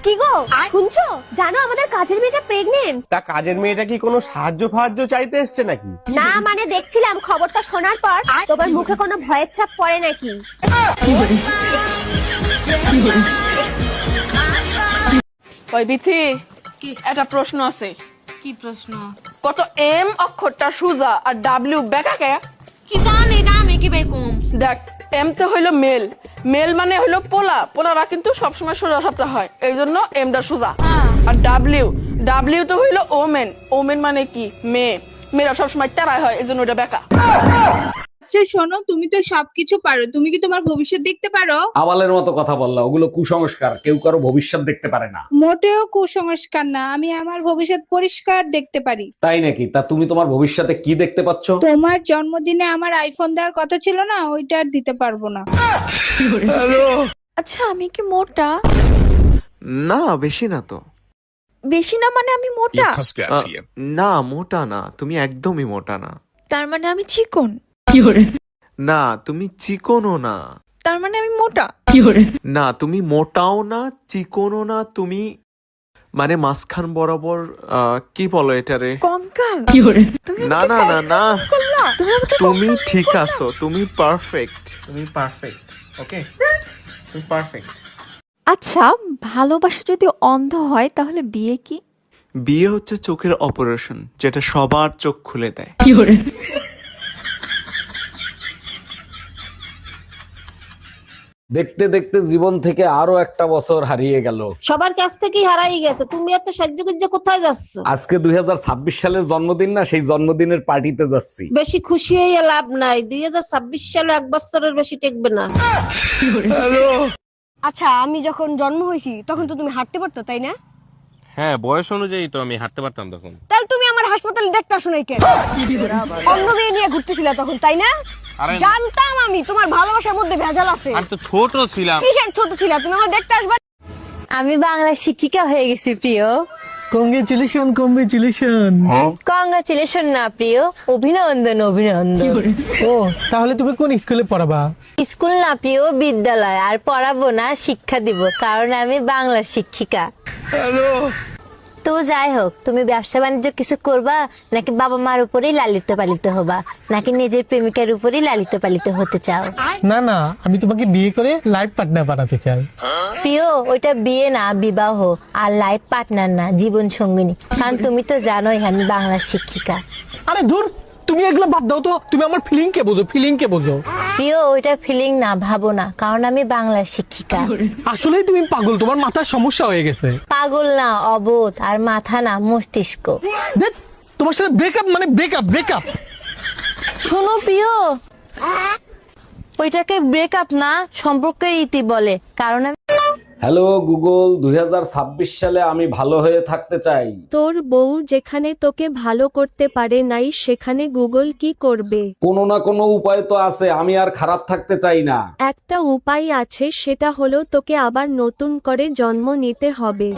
কি গো শুনছো? জানো আমাদের কাজের মেয়েটা প্রেগনেন্ট। তা কাজের মেয়েটা কি কোনো সাহায্য চাইতে এসছে নাকি? না মানে দেখছিলাম খবরটা শোনার পর তোমার মুখে কোনো ভয়ের ছাপ পড়ে নাকি। ওই বিথি একটা প্রশ্ন আছে। কি প্রশ্ন? কত এম অক্ষরটা সোজা আর ডাব্লিউ বেকাকে? কি জানি এটা আমি কি বেকুম? দেখ, এম তো হইলো মেল, মেল মানে হইলো পোলারা কিন্তু সবসময় সোজা সাপটা হয়, এই জন্য এমটা সোজা। আর ডাব্লিউ তো হইলো ওমেন মানে কি মেয়ে, মেয়েরা সবসময় তেরাই হয়, এই জন্য ওটা বেকা। আচ্ছা শোনো, তুমি তো সবকিছু পারো, তুমি কি তোমার ভবিষ্যৎ দেখতে পারো? আবালের মতো কথা বললা, ওগুলো কুসংস্কার, কেউ কারো ভবিষ্যৎ দেখতে পারে না। মোটেও কুসংস্কার না, আমি আমার ভবিষ্যৎ পরিষ্কার দেখতে পারি। তাই নাকি? তা তুমি তোমার ভবিষ্যতে কি দেখতে পাচ্ছ? তোমার জন্মদিনে আমার আইফোন দেওয়ার কথা ছিল না, ওইটা আর দিতে পারবো না। আচ্ছা আমি কি মোটা? না বেশি না তো। বেশি না মানে আমি মোটা? না মোটা না, তুমি একদমই মোটা না। তার মানে আমি চিকন? না তুমি চিকনও না। তার মানে আমি মোটা? না তুমি মোটাও না চিকনও না, তুমি মানে মাঝখান বরাবর কি বলো এটারে? কঙ্কাল? তুমি না না না না, তুমি আমাকে তুমি ঠিক আছো, তুমি পারফেক্ট, তুমি পারফেক্ট। ওকে তুমি পারফেক্ট। আচ্ছা ভালোবাসা যদি অন্ধ হয় তাহলে বিয়ে কি? বিয়ে হচ্ছে চোখের অপারেশন, যেটা সবার চোখ খুলে দেয়। দেখতে দেখতে জীবন থেকে আরো একটা বছর হারিয়ে গেল। সবার কাছ থেকেই হারাই গেছে, তুমি এত সাহায্য কোথায় যাচ্ছ? আজকে 2026 সালের জন্মদিন না, সেই জন্মদিনের পার্টিতে যাচ্ছি। বেশি খুশি হয়ে লাভ নাই, 2026 সালে এক বছরের বেশি টেকবে না। আচ্ছা আমি যখন জন্ম হয়েছি তখন তো তুমি হাঁটতে পারতো তাই না? হ্যাঁ, বয়স অনুযায়ী তো আমি হাঁটতে পারতাম তখন। তাহলে তুমি আমার হাসপাতালে দেখতে আসো নাই কেন? অন্য মেয়ে নিয়ে ঘুরতেছিলা তখন তাই না? আরে জানতাম আমি তোমার ভালোবাসার মধ্যে ভেজাল আছে। আমি তো ছোট ছিলাম। কিসের ছোট ছিলা? তুমি আমার দেখতে আসবা। আমি বাংলা শিক্ষিকা হয়ে গেছি প্রিয়। কংগ্রেচুলেশন। কংগ্রাচুলেশন না প্রিয়, অভিনন্দন। ও তাহলে তুমি কোন স্কুলে পড়াবা? স্কুল না প্রিয়, বিদ্যালয়। আর পড়াবো না, শিক্ষা দিব, কারণ আমি বাংলার শিক্ষিকা। তো যাই হোক, তুমি ব্যবসা বাণিজ্য কিছু করবা নাকি বাবা মার উপরেই লালিত পালিত হবা, নাকি নিজের প্রেমিকার উপরেই লালিত পালিত হতে চাও? না আমি তোমাকে বিয়ে করে লাইফ পার্টনার বানাতে চাই। প্রিয়, ওইটা বিয়ে না, বিবাহ। আর লাইফ পার্টনার না, জীবন সঙ্গিনী। কারণ তুমি তো জানোই আমি বাংলার শিক্ষিকা। আরে ধুর, তুমি এগুলো বাদ দাও তো, তুমি আমার ফিলিং কে বোঝো। প্রিয়, ওইটা ফিলিং না, ভাবো না, কারণ আমি বাংলার শিক্ষিকা। আসলেই তুমি পাগল, তোমার মাথার সমস্যা হয়ে গেছে। পাগল না, অবোধ। আর মাথা না, মস্তিষ্ক। দেখ, তোমার সাথে ব্রেকআপ মানে ব্রেকআপ। শোনো প্রিয়, ওইটাকে ব্রেকআপ না, সম্পর্কের ইতি বলে। কারণ আমি হ্যালো গুগল, 2026 সালে আমি ভালো হয়ে থাকতে চাই। তোর বউ যেখানে তোকে ভালো করতে পারে নাই সেখানে গুগল কি করবে? কোনো না কোনো উপায় তো আছে, আমি আর খারাপ থাকতে চাই না। একটা উপায় আছে, সেটা হলো তোকে আবার নতুন করে জন্ম নিতে হবে।